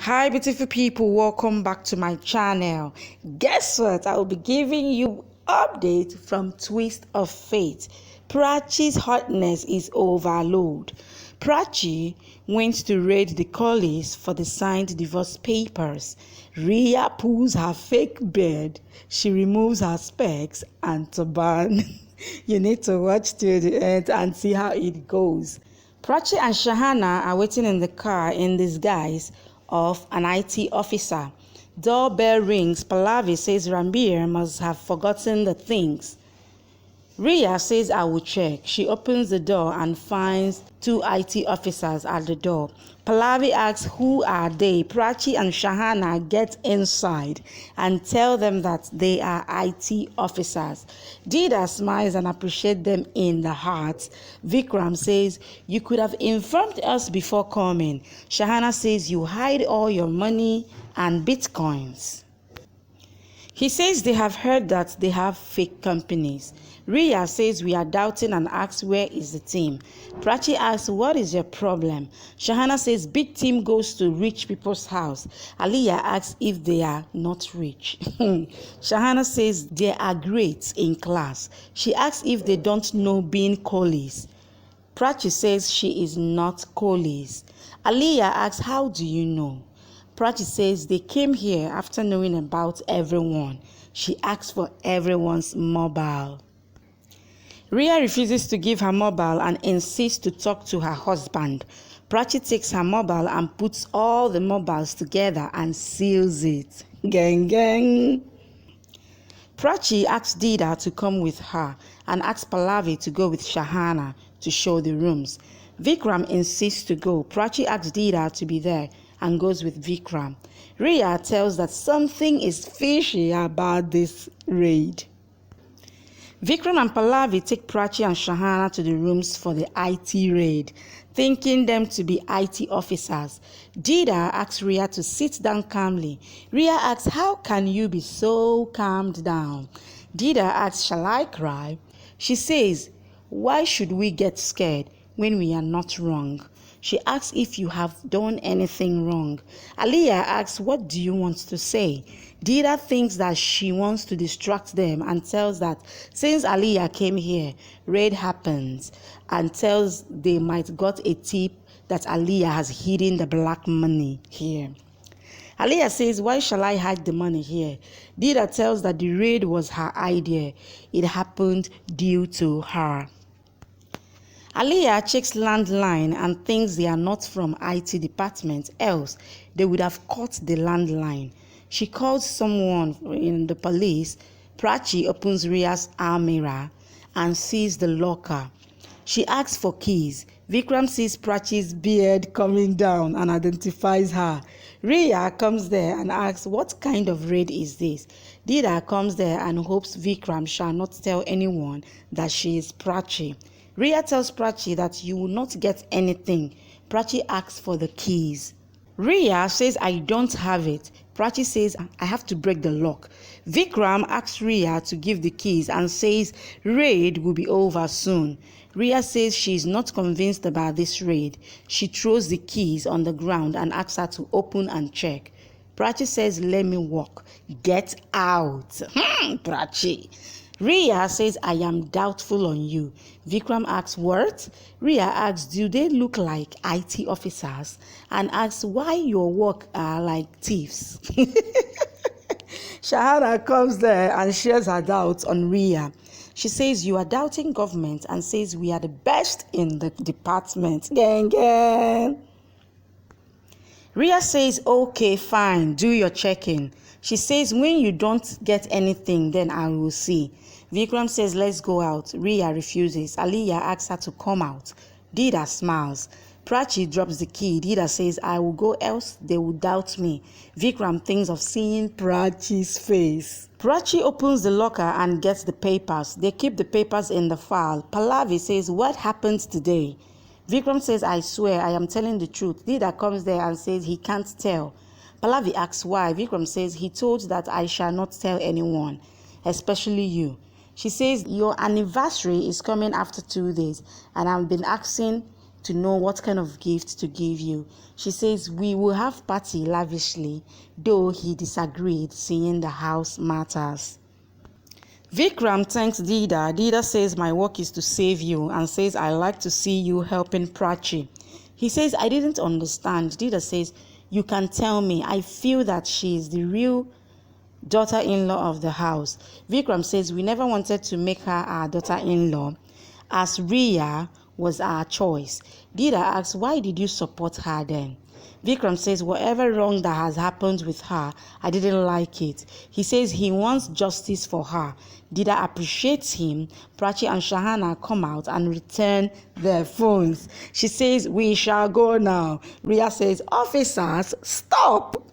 Hi beautiful people, welcome back to my channel. Guess what? I will be giving you update from Twist of Fate. Prachi's hotness is overload. Prachi went to raid the Kholis for the signed divorce papers. Ria pulls her fake beard. She removes her specs and turban. You need to watch till the end and see how it goes. Prachi and Shahana are waiting in the car in disguise of an IT officer. Doorbell rings. Pallavi says Rambir must have forgotten the things. Ria says I will check. She opens the door and finds two IT officers at the door. Pallavi asks who are they. Prachi and Shahana get inside and tell them that they are IT officers. Dida smiles and appreciates them in the heart. Vikram says you could have informed us before coming. Shahana says you hide all your money and bitcoins. He says they have heard that they have fake companies. Ria says we are doubting and asks where is the team. Prachi asks what is your problem. Shahana says big team goes to rich people's house. Aliyah asks if they are not rich. Shahana says they are great in class. She asks if they don't know being Kholis. Prachi says she is not Kholis. Aliyah asks how do you know? Prachi says they came here after knowing about everyone. She asks for everyone's mobile. Ria refuses to give her mobile and insists to talk to her husband. Prachi takes her mobile and puts all the mobiles together and seals it. Gang gang. Prachi asks Dida to come with her and asks Pallavi to go with Shahana to show the rooms. Vikram insists to go. Prachi asks Dida to be there and goes with Vikram. Ria tells that something is fishy about this raid. Vikram and Pallavi take Prachi and Shahana to the rooms for the IT raid, thinking them to be IT officers. Dida asks Ria to sit down calmly. Ria asks, how can you be so calmed down? Dida asks, shall I cry? She says, why should we get scared when we are not wrong? She asks if you have done anything wrong. Aliyah asks, what do you want to say? Dida thinks that she wants to distract them and tells that since Aliyah came here, raid happens and tells they might got a tip that Aliyah has hidden the black money here. Aliyah says, why shall I hide the money here? Dida tells that the raid was her idea. It happened due to her. Aliyah checks landline and thinks they are not from IT department, else they would have caught the landline. She calls someone in the police. Prachi opens Ria's mirror and sees the locker. She asks for keys. Vikram sees Prachi's beard coming down and identifies her. Ria comes there and asks, what kind of raid is this? Dida comes there and hopes Vikram shall not tell anyone that she is Prachi. Ria tells Prachi that you will not get anything. Prachi asks for the keys. Ria says, I don't have it. Prachi says, I have to break the lock. Vikram asks Ria to give the keys and says raid will be over soon. Ria says she is not convinced about this raid. She throws the keys on the ground and asks her to open and check. Prachi says, let me walk. Get out. Prachi. Ria says, I am doubtful on you. Vikram asks, what? Ria asks, do they look like IT officers? And asks, why your work are like thieves? Shahana comes there and shares her doubts on Ria. She says, you are doubting government and says we are the best in the department. Gang, gang. Ria says, okay, fine, do your checking. She says, when you don't get anything, then I will see. Vikram says, let's go out. Ria refuses. Aliyah asks her to come out. Dida smiles. Prachi drops the key. Dida says, I will go else they will doubt me. Vikram thinks of seeing Prachi's face. Prachi opens the locker and gets the papers. They keep the papers in the file. Pallavi says, what happened today? Vikram says, I swear I am telling the truth. Dida comes there and says he can't tell. Pallavi asks why. Vikram says he told that I shall not tell anyone, especially you. She says your anniversary is coming after 2 days and I've been asking to know what kind of gift to give you. She says, we will have party lavishly, though he disagreed, seeing the house matters. Vikram thanks Dida. Dida says, my work is to save you, and says, I like to see you helping Prachi. He says, I didn't understand. Dida says, you can tell me. I feel that she is the real daughter-in-law of the house. Vikram says, we never wanted to make her our daughter-in-law, as Riya was our choice. Dida asks, why did you support her then? Vikram says, whatever wrong that has happened with her, I didn't like it. He says he wants justice for her. Dida appreciates him. Prachi and Shahana come out and return their phones. She says, we shall go now. Riya says, officers, stop.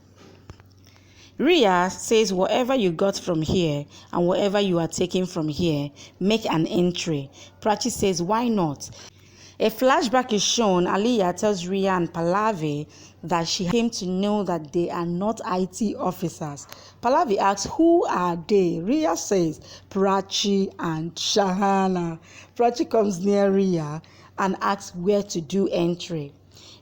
Riya says, whatever you got from here and whatever you are taking from here, make an entry. Prachi says, why not? A flashback is shown. Aliyah tells Riya and Pallavi that she came to know that they are not IT officers. Pallavi asks, who are they? Riya says, Prachi and Shahana. Prachi comes near Riya and asks where to do entry.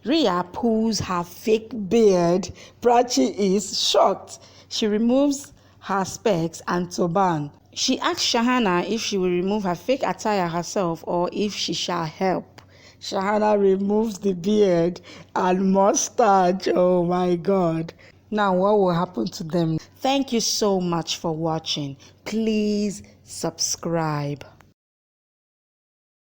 Riya pulls her fake beard. Prachi is shocked. She removes her specs and turban. She asks Shahana if she will remove her fake attire herself or if she shall help. Shahana removes the beard and mustache. Oh my God. Now what will happen to them? Thank you so much for watching. Please subscribe.